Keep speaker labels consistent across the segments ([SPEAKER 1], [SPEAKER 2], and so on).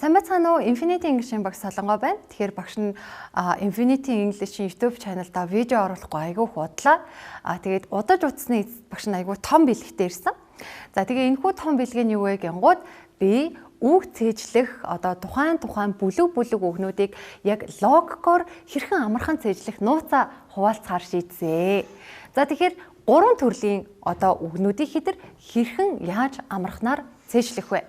[SPEAKER 1] Сайн байцгаана уу? Infinity English-ийн багш Солонгой байна. Тэгэхээр багш нь Infinity English-ийн YouTube channel-да видео оруулахгүй айгүй их удлаа. Тэгээд удаж утасны багш нь айгүй том бэлэгтэй ирсэн. За тэгээ энэхүү том бэлэг нь юу вэ гэнгүүт би үг цээжлэх тухайн бүлэг үгнүүдийг яг логикоор хэрхэн амархан цээжлэх нууцаа хуваалцахаар шийдсэн. За тэгэхээр гурван төрлийн үгнүүдийг хэрхэн яаж амархнаар цээжлэх вэ?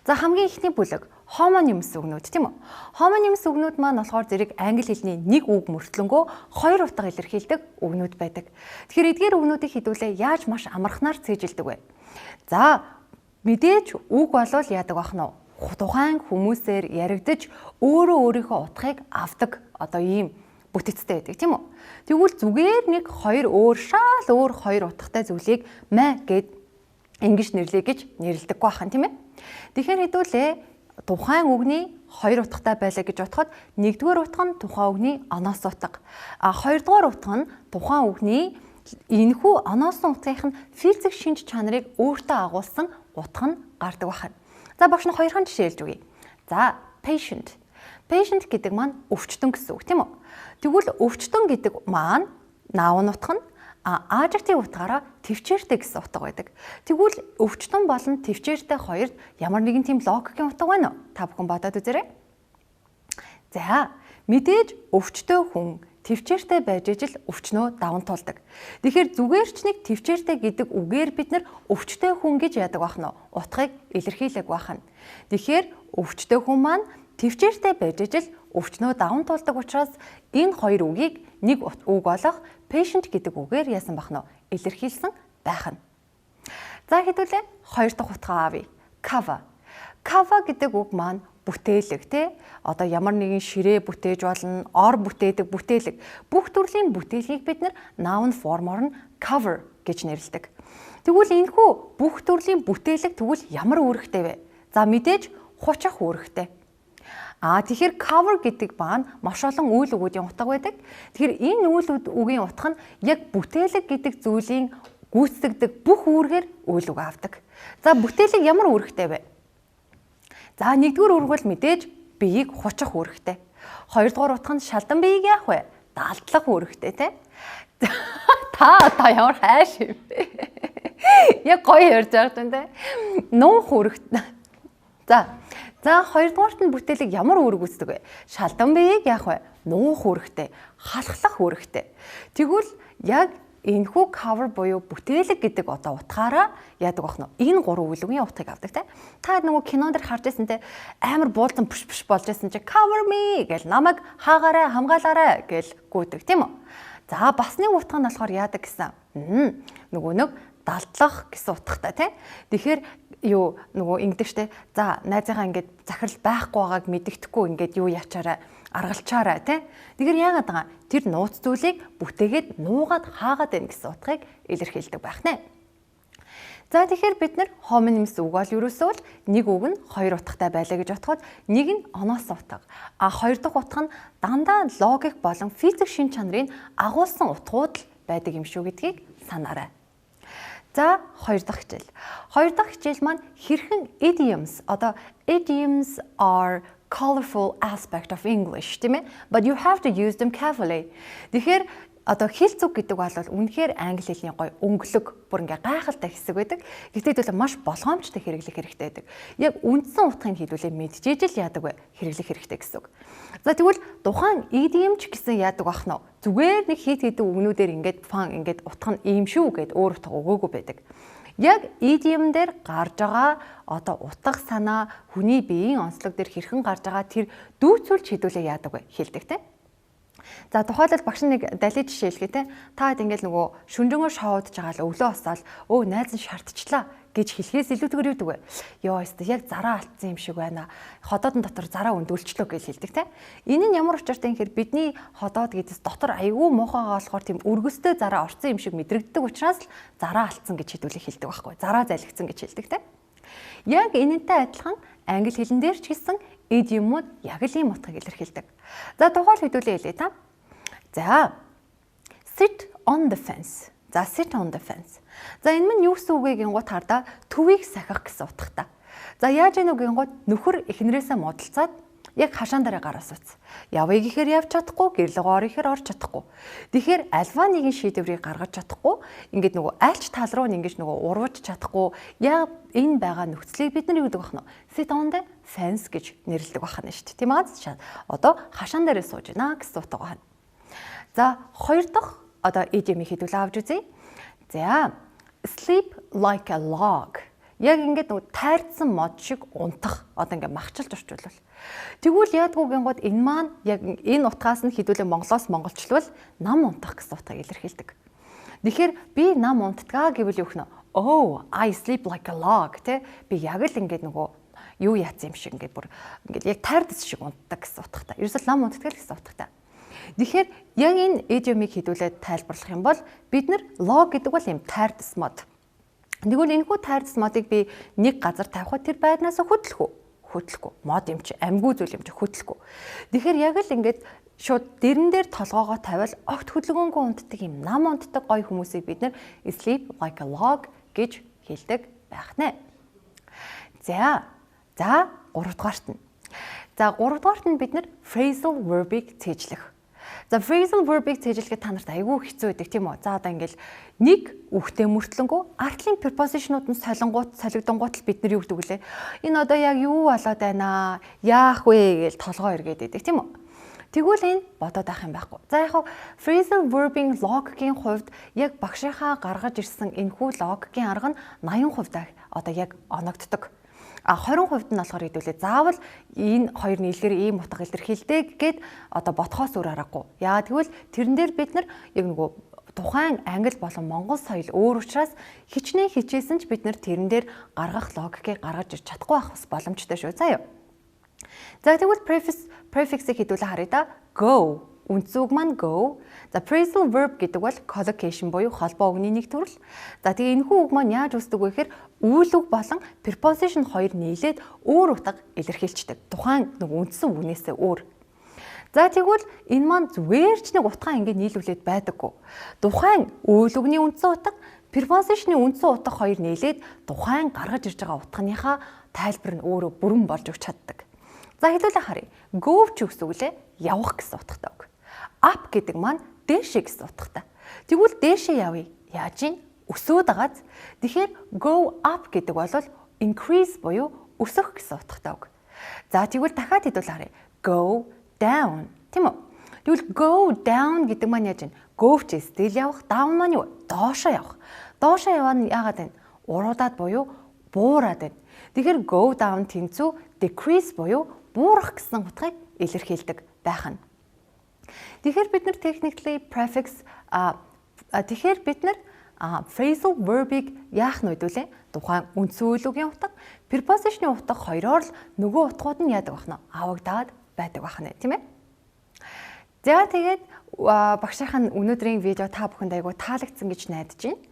[SPEAKER 1] За хамгийн ихний бүлэг homonymous үгнүүд тийм үү? Homonymous үгнүүд маань болохоор зэрэг англи хэлний нэг үг мөртлөнгөө хоёр утга илэрхийлдэг үгнүүд байдаг. Тэгэхээр эдгээр үгнүүдийг хэдүүлээ яаж маш амархнаар цээжилдэг вэ? За мэдээж үг болвол яадаг бах нь тухайн хүмүүсээр яригдж өөрийнхөө утгыг авдаг ийм бүтэцтэй байдаг тийм үү? Тэгвэл зүгээр нэг шал өөр хоёр утгатай зүйлийг мэ гэд ингэж нэрлэе гэж нэрлэдэггүй бахан тийм ээ? Тэгэхээр хэдүүлээ тухайн үгний хоёр утгатай байлаа гэж бодоход нэгдүгээр утга нь тухайн үгний оноос утга. Хоёрдугаар утга нь тухайн үгний энэхүү оноосон утгын физик шинж чанарыг өөртөө агуулсан утга нь гардаг байна. За багш нь хоёрхан жишээ хэлж өгье. За patient. Patient гэдэг маань өвчтөн гэсэн үг тийм үү? Тэгвэл өвчтөн гэдэг маань noun утга нь adjective утгаараа төвчээртэй гэсэн утга байдаг. Тэгвэл өвчтөн болон төвчээртэй хоёрт ямар нэгэн тийм логикийн утга байна уу? Та бүхэн бодоод үзээрэй. За, мэдээж өвчтөө хүн төвчээртэй байж ижил өвчнөө даван туулдаг. Тэгэхээр зүгээрч нэг төвчээртэй гэдэг үгээр бид нар өвчтөө хүн гэж яадаг байх нь утгыг илэрхийлэг байх нь. Тэгэхээр өвчтөө хүн маань төвчээртэй байж ижил өвчнөө даван туулдаг учраас энэ хоёр үгийг нэг үг болох patient гэдэг үгээр яасан бах нь илэрхийлсэн байх нь. За хэдүүлээ хоёр дахь утгаа авъя. Cover. Cover гэдэг үг маань бүтээлэг тий. Ямар нэгэн ширээ бүтээж болно, ор бүтээдэг бүтээлэг. Бүх төрлийн бүтээлгийг бид noun формоор нь cover гэж нэрлэдэг. Тэгвэл энэхүү бүх төрлийн бүтээлэг тэгвэл ямар үүрэгтэй вэ? За мэдээж хучих үүрэгтэй. Тэгэхээр cover гэдэг маань маш олон үйл өгүүдийн утга байдаг. Тэгэхээр энэ үйл үгийн утга нь яг бүтээлэг гэдэг зүйлийн гүйцэтгэдэг бүх үүргээр үйл үг авдаг. За бүтээлэг ямар үүрэгтэй вэ? За нэгдүгээр үүрэг бол мэдээж биеийг хучих үүрэгтэй. Хоёрдугаар утга нь шалдан биеийг яах вэ? Далдлах үүрэгтэй тий. Та ямар хайш юм бэ? Яг гоё ярьж байгаа юм тий. Нуух үүрэгтэй. За хоёрдугаарт нь бүтээлэг ямар үүрэг үүсдэг вэ? Шалдан биеийг яах вэ? Нуух үүрэгтэй, халахлах үүрэгтэй. Тэгвэл яг энэхүү cover буюу бүтээлэг гэдэг утгаараа яадаг бах нь энэ гурван үйл үгийн утгыг авдаг те. Та нөгөө кинон дэр харж байсан те амар буулдан пүш болж байсан чи cover me гэл намайг хаагаарай хамгаалаарай гэл гүйдэг тийм үү? За бас нэг утга нь болохоор яадаг гэсэн. Нөгөө нэг далдлах гэсэн утгатай тий. Тэгэхээр нөгөө ингэдэгчтэй за найзынхаа ингээд захирал байхгүй байгааг мэддэхгүй ингээд юу яачаараа аргалчаараа тий. Тэгэхээр яагаад байгаа тэр нууц зүйлийг бүтээгээд нуугаад хаагаад байна гэсэн утгыг илэрхийлдэг байх нэ. За тэгэхээр бид нар homonymous үг бол ерөөсөө л нэг үг нь хоёр утгатай байлаа гэж бодоход нэг нь оноос утга. Хоёр дахь утга нь дандаа логик болон физик шин чанарыг агуулсан утгууд л байдаг юм шүү гэдгийг санаарай. За хоёр дахь хичээл. Хоёр дахь хичээл маань хэрхэн idioms. Idioms are colorful aspect of English, тийм ээ? But you have to use them carefully. Тэгэхээр хэл зүг гэдэг бол үнэхээр англи хэлний гоё өнгөлөг бүр ингээ гайхалтай хэсэг байдаг. Гэхдээ маш болгоомжтой хэрэглэх хэрэгтэй байдаг. Яг үндсэн утгыг хэлүүлээ мэдчихэж л яадаг вэ? Хэрэглэх хэрэгтэй гэсэн үг. За тэгвэл тухайн idiom ч гэсэн яадаг бах нь зүгээр нэг хит хэдэн үгнүүдээр ингээд утга нь ийм шүү гэд өөр утга өгөөгүй байдаг. Яг idiom дээр гарч байгаа утга санаа хүний биеийн онцлог дээр хэрхэн гарч байгаа тэр дүүцүүлж хэдүүлээ яадаг вэ? Хэлдэг те. За тухайлбал багш нэг далид жишээ хэлгээ те. Таад ингээд нөгөө шүнжэнгөө шоудж байгаа л өвлөө осаал найз нь шартчихлаа гэж хэлхээс илүүтэйгээр юудаг вэ? Йоо яг зараа алдсан юм шиг байна. Ходоодон дотор зараа өндөлчлөө гэж хэлдэг те. Энэ нь ямар учиртай юм хэрэг бидний ходоод гэдээс дотор аягүй муухайгаа болохоор тийм өргөстэй зараа орсон юм шиг мэдрэгддэг учраас л зараа алдсан гэж хэдүүлээ хэлдэг байхгүй. Зараа залгицсан гэж хэлдэг те. Яг энэнтэй адилхан англи хэлэн дээр ч гэсэн idiom-ууд яг л ийм утгыг илэрхийлдэг. За тухайл хэдүүлээ хэлээ та. За sit on the fence. За sit on the fence. За энэ нь юу гэсэн үг вэ гингууд хардаа төвийг сахих гэсэн утгатай. За яаж ийн үгийн гол нөхөр эхнэрээсээ муудалцаад яг хашаан дараа гараа сууц. Явъя гэхээр явж чадахгүй, гэрлэгөө орё гэхээр орж чадахгүй. Тэгэхээр альва нэгэн шийдвэрийг гаргаж чадахгүй, ингээд нөгөө альч тал руу ингэж нөгөө урвж чадахгүй. Яг энэ байгаа нөхцөлийг бид нар юу гэдэг бахна? Sit on the fence гэж нэрлэдэг бахна шүү дээ. Тийм аа. Одоо хашаан дээрээ сууж байна гэсэн утга байна. За хоёр дахь одоо idiom-ийг хэдүүлээ авч үзье. За sleep like a log. Яг ингээд нөгөө тайрдсан мод шиг унтах. Одоо ингээд махчилж орчуулвал. Тэгвэл яадгүйгийн гот энэ маань яг энэ утгаас нь хэдүүлээ монголоос монголчлвал нам унтах гэсэн утгыг илэрхийлдэг. Тэгэхээр би нам унтдгаа гэвэл юу гэх нэ? Oh, I sleep like a log тэ би яг л ингээд нөгөө юу яатсан юм шиг ингээд бүр ингээд яг тайрдас шиг унтдаг гэсэн утгатай. Ерөөсөө нам унтдаг гэсэн утгатай. Тэгэхээр яг энэ idiom-ыг хэдүүлээд тайлбарлах юм бол бид нар log гэдэг бол юм тайрдас мод. Тэгвэл энэхүү тайрдас модыг би нэг газар тавихад тэр байрнаас хөтлөхгүй. Мод юм чи амьгүй зүйл юм чи хөтлөхгүй. Тэгэхээр яг л ингээд шууд дэрэн дээр толгоогоо тавиал огт хөдөлгөөнгүй унтдаг юм нам унтдаг гоё хүмүүсийг бид нэр sleep like a log гэж хэлдэг байх нэ. За 3 дугаарт нь. За 3 дугаарт нь бид нэр phrasal verb-ыг цээжлэх. За phrasal verb-ыг цээжлэхэд та нарт айгүй хэцүү байдаг тийм үү? За одоо ингээл нэг үгтэй мөртлөнгөө артлын preposition-ууд нь солигдонгууд л бид нар юу гэдэг вүлээ? Энэ одоо яг юу болоод байна аа? Яах вэ гэж толгоо эргээд байдаг тийм үү? Тэгвэл энэ бодоод авах юм байхгүй. За яг phrasal verb-ийн log-гийн хувьд яг багшийнхаа гаргаж ирсэн энэхүү log-гийн арга нь 80% одоо яг оногддог. 20% нь болохоор хэдүүлээ заавал энэ хоёр нийлгээр ийм утга илэрхийлдэг гэд одоо бодхоос өөр аргагүй. Яа тэгвэл тэрэн дээр бид нар яг нөгөө тухайн англи болон монгол соёл өөр учраас хичнээн хичээсэн ч бид нар тэрэн дээр гаргах логикийг гаргаж ирч чадахгүй байх бас боломжтой шүү. Заа юу. За тэгвэл prefix-ийг хэдүүлээ харъя да. Go үндсүг маань go. За phrasal verb гэдэг бол collocation буюу холбоо үгний нэг төрөл. За тэгээ энэхүү үг маань яаж үүсдэг вэ гэхээр үйл үг болон preposition хоёр нийлээд өөр утга илэрхийлждэг. Тухайн нэг үндсэн үгнээсээ өөр. За тэгвэл энэ маань зүгээр ч нэг утгаа ингэ нийлүүлээд байдаггүй. Тухайн үйл үгний үндсэн утга, preposition-ы үндсэн утга хоёр нийлээд тухайн гаргаж ирж байгаа утганыхаа тайлбар нь өөрөө бүрэн болж өгч чаддаг. За хэдүүлээ харъя. Go ч гэсэн үг лээ явах гэсэн утгатай үг. Up гэдэг маань дээшээ гэсэн утгатай. Тэгвэл дээшээ явъя. Яаж ийн? Өсөөд байгааз. Тэгэхээр go up гэдэг бол increase буюу өсөх гэсэн утгатай үг. За тэгвэл дахиад хэдүүл харъя. Go down. Тийм үү? Тэгвэл go down гэдэг маань яаж ийн? Go ч стил явах, down маань юу? Доошоо явах. Доошоо яваа нь яагаад вэ? Уруудаад буюу буураад байна. Тэгэхээр go down тэнцүү decrease буюу буурах гэсэн утгыг илэрхийлдэг байх нь. Тэгэхээр бид нар technically prefix тэгэхээр бид нар phrasal verb-ыг яах нь вэ? Тухайн үндсэн үйлүүгийн утга, preposition-ийн утга хоёроор л нөгөө утгууд нь яадаг бахна? Авагдаад байдаг бахна тийм ээ. За тэгээд багшийнх нь өнөөдрийн видео та бүхэнд айгуу таалагдсан гэж найдаж байна.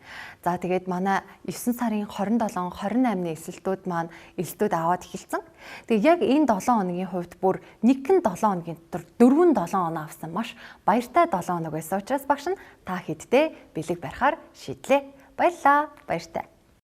[SPEAKER 1] За тэгээд манай 9 сарын 27, 28-ны эсэлтүүд маань эсэлтүүд аваад эхэлсэн. Тэгээд яг энэ 7 хоногийн хувьд бүр нэгэн 7 хоногийн дотор 4-7 хоноо авсан маш баяртай 7 хоног байсан учраас багш нь та хэддээ бэлэг барихаар шийдлээ. Баярлалаа. Баяртай.